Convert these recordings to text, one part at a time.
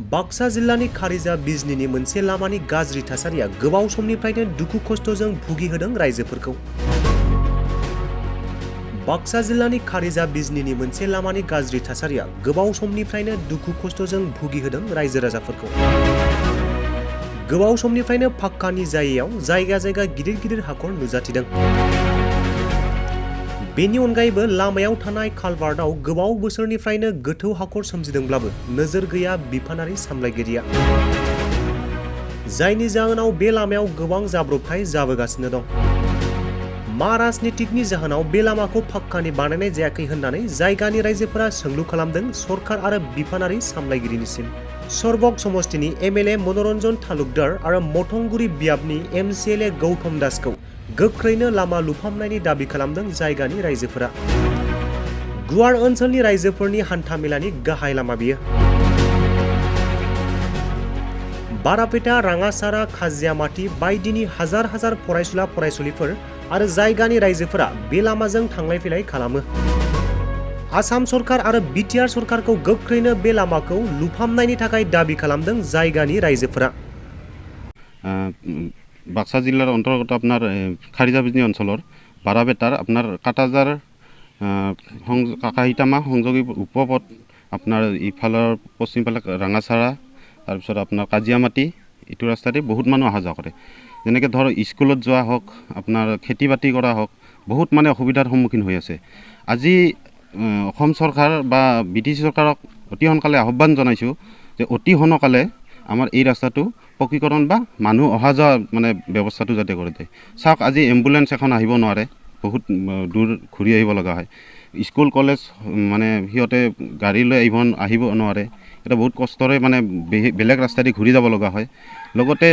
बाक्सा जिल्लानि खारिजा बिजनीनि मोनसे लामानि गाज्रि थासारिया गोबाव समनिफ्रायनो दुखु खस्थजों भुगिहोदों रायजोफोरखौ। बाक्सा जिल्लानि खारिजा बिजनीनि मोनसे लामानि गाज्रि थासारिया गोबाव समनिफ्रायनो दुखु खस्थजों भुगिहोदों रायजो राजाफोरखौ। गोबाव समनिफ्रायनो फाक्कानि जायगायाव जायगा जायगा गिदिर गिदिर हाखर नुजाथिदों। बेनि अनगायैबो लामायाव थानाय कालभार्टआव गोबाव बोसोरनिफ्रायनो गोथौ हाखर सोमजिदोंब्लाबो नोजोर गैया बिफानारि सामलायगिरिया, जायनि जाहोनाव बे लामायाव गोबां जाब्रबथाय जाबोगासिनो दं। मा राजनीतिकनि जाहोनाव बे लामाखौ फाक्कानि बानायनाय जायाखै होननानै जायगानि रायजोफोरा सोंलु खालामदों सरकार आरो बिफानारि सामलायगिरिनिसिम। सरबक समष्टिनि एमएलए मनरन्जन तालुकदार आरो मथंगुरि बियाबनि एमसिएलए गौतम दासखौ गोख्रैनो लामा लुफामनायनि दाबि खालामदों जायगानि रायजोफोरा। गुवार ओनसोलनि रायजोफोरनि हान्थामेलानि गाहाय लामा बियो। बारापेटा, राङासारा, खाजियामाटी बायदिनि हाजार हाजार फरायसुला फरायसुलिफोर आरो जायगानि रायजोफोरा बे लामाजों थांलाय फैलाय खालामो। आसाम सरकार आरो बिटिआर सरकारखौ गोख्रैनो बे लामाखौ लुफामनायनि थाखाय दाबि खालामदों जायगानि रायजोफोरा। बाक्सा जिल्लार अंतर्गत আপনার খারিজা বিজনী অঞ্চলৰ বাৰাবেটাৰ আপনাৰ কাটাজাৰ কাকাহিতামা সংযোগী উপপথ আপনাৰ ইফালৰ পশ্চিমফালে ৰাঙাচাৰা তাৰপিছত আপনাৰ কাজিয়ামাটি এইটো ৰাস্তাতে বহুত মানুহ অহা যোৱা কৰে। যেনেকৈ ধৰ স্কুলত যোৱা হওক, আপনাৰ খেতি বাতি কৰা হওক, বহুত মানে অসুবিধাৰ সন্মুখীন হৈ আছে। আজি অসম চৰকাৰ বা বিটিচি চৰকাৰক অতি সোনকালে আহ্বান জনাইছোঁ যে অতি সোনকালে আমাৰ এই ৰাস্তাটো পকীকৰণ বা মানুহ অহা যোৱা মানে ব্যৱস্থাটো যাতে কৰি দিয়ে। চাওক, আজি এম্বুলেন্স এখন আহিব নোৱাৰে, বহুত দূৰ ঘূৰি আহিব লগা হয়। স্কুল কলেজ মানে সিহঁতে গাড়ী লৈ আহিব নোৱাৰে। এটা বহুত কষ্টৰে মানে বেলেগ ৰাস্তা দি ঘূৰি যাব লগা হয়। লগতে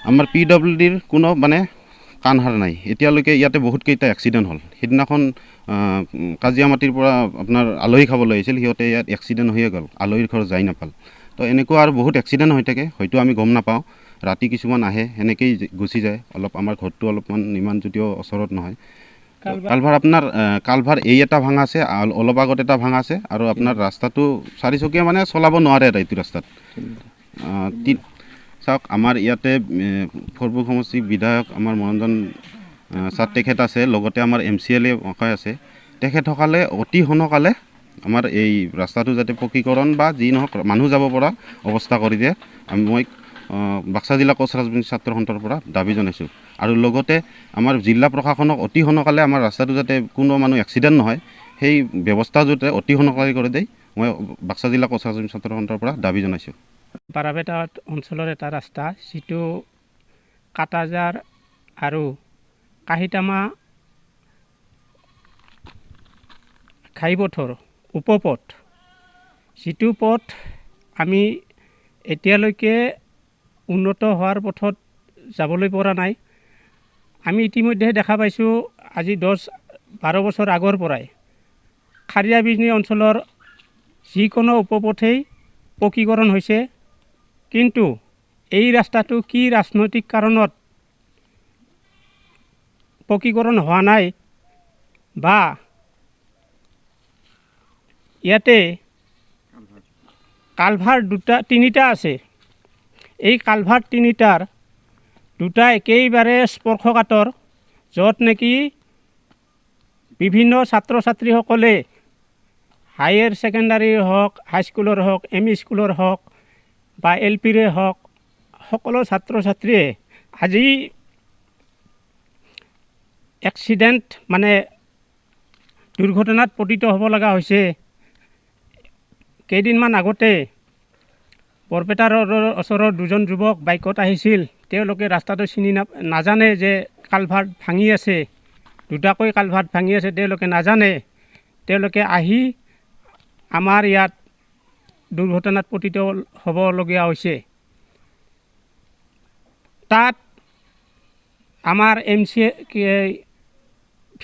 আমাৰ PWDৰ কোনো মানে কাণসাৰ নাই। এতিয়ালৈকে ইয়াতে বহুত কেইটা এক্সিডেণ্ট হ'ল। সিদিনাখন কাজিয়ামাটিৰ পৰা আপোনাৰ আলহী খাবলৈ আহিছিল, সিহঁতে ইয়াত এক্সিডেণ্ট হৈয়ে গ'ল, আলহীৰ ঘৰ যাই নাপাল। তো এনেকুৱা আৰু বহুত এক্সিডেণ্ট হৈ থাকে, হয়তো আমি গম নাপাওঁ। ৰাতি কিছুমান আহে, সেনেকেই গুচি যায়। অলপ আমাৰ ঘৰটো অলপমান ইমান যদিও ওচৰত নহয়। কালভাৰ আপোনাৰ কালভাৰ এই এটা ভাঙা আছে, অলপ আগত এটা ভাঙা আছে, আৰু আপোনাৰ ৰাস্তাটো চাৰিচকীয়া মানে চলাব নোৱাৰে এইটো ৰাস্তাত। চাওক, আমাৰ ইয়াতে ফৰবুক সমষ্টিৰ বিধায়ক আমাৰ মনোৰঞ্জন ছাৰ তেখেত আছে, লগতে আমাৰ MCLA মহাশয় আছে। তেখেতসকলে অতি সোনকালে আমাৰ এই ৰাস্তাটো যাতে পকীকৰণ বা যি নহওক মানুহ যাব পৰা অৱস্থা কৰি দিয়ে, মই বাক্সা জিলা কোচ ৰাজবংশী ছাত্ৰ সন্থাৰ পৰা দাবী জনাইছোঁ। আৰু লগতে আমাৰ জিলা প্ৰশাসনক অতি সোনকালে আমাৰ ৰাস্তাটো যাতে কোনো মানুহ এক্সিডেণ্ট নহয়, সেই ব্যৱস্থা যাতে অতি সোনকালে কৰি দিয়ে, মই বাক্সা জিলা কোচ ৰাজবংশী ছাত্ৰ সন্থাৰ পৰা দাবী জনাইছোঁ। বাৰাবেটা অঞ্চলৰ এটা ৰাস্তা, যিটো কাটাজাৰ আৰু কাহিতামা ঘাইপথৰ উপপথ, যিটো পথ আমি এতিয়ালৈকে উন্নত হোৱাৰ পথত যাবলৈ পৰা নাই। আমি ইতিমধ্যে দেখা পাইছোঁ, আজি 10-12 বছৰ আগৰ পৰাই খাৰিয়া বিজনী অঞ্চলৰ যিকোনো উপপথেই পকীকৰণ হৈছে, কিন্তু এই ৰাস্তাটো কি ৰাজনৈতিক কাৰণত পকীকৰণ হোৱা নাই, বা ইয়াতে কালভাৰ্ট তিনিটা আছে। এই কালভাৰ্ট তিনিটাৰ দুটা একেবাৰে স্পৰ্শকাতৰ, য'ত নেকি বিভিন্ন ছাত্ৰ ছাত্ৰীসকলে হায়াৰ ছেকেণ্ডাৰীৰ হওক, হাইস্কুলৰ হওক, ME স্কুলৰ হওক বা LPৰে হওক, সকলো ছাত্ৰ ছাত্ৰীয়ে আজি এক্সিডেণ্ট মানে দুৰ্ঘটনাত পতিত হ'ব লগা হৈছে। কেইদিনমান আগতে বৰপেটা ৰোডৰ ওচৰৰ দুজন যুৱক বাইকত আহিছিল। তেওঁলোকে ৰাস্তাটো চিনি নাজানে যে কালভাৰ্ট ভাঙি আছে, দুটাকৈ কালভাৰ্ট ভাঙি আছে, তেওঁলোকে নাজানে। তেওঁলোকে আহি আমাৰ ইয়াত দুৰ্ঘটনাত পতিত হ'বলগীয়া হৈছে। তাত আমাৰ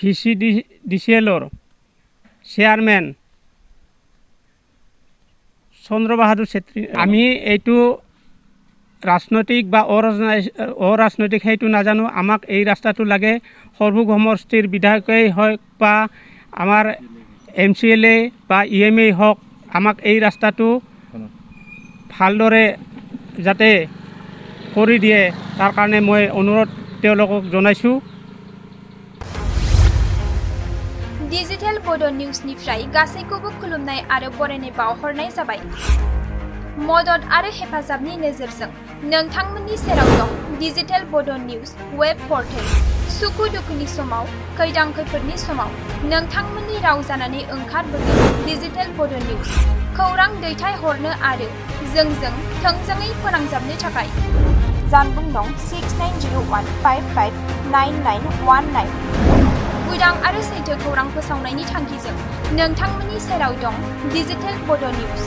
VCDCLৰ চেয়াৰমেন চন্দ্ৰ বাহাদুৰ ছেত্ৰী, আমি এইটো ৰাজনৈতিক বা অৰাজনৈতিক সেইটো নাজানো। আমাক এই ৰাস্তাটো লাগে। সৰভোগ সমষ্টিৰ বিধায়কেই হওক বা আমাৰ MCLA বা EMA হওক, আমাক এই ৰাস্তাটো ভালদৰে যাতে কৰি দিয়ে তাৰ কাৰণে মই অনুৰোধ তেওঁলোকক জনাইছোঁ। डिजिटेल बड' निउसनिफ्राय गासैखौबो खुलुमनाय आरो बरायनाय बावहरनाय जाबाय। मदद आरो हेफाजाबनि नोजोरजों नोंथांमोननि सेराव दं डिजिटेल बड' निउस वेब पर्टेल। सुखु दुखुनि समाव, खैदां खैफोदनि समाव नोंथांमोननि राव जानानै ओंखारबोगोन डिजिटेल बड' निउस। खौरां दैथायहरनो आरो जोंजों थोंजोङै फोनांजाबनो थाखाय जानबुं नं 6901559919। उदां आरो सैथो खौरां फोसावनायनि थांखिजों नोंथांमोननि सेराव दं डिजिटेल बड' निउस।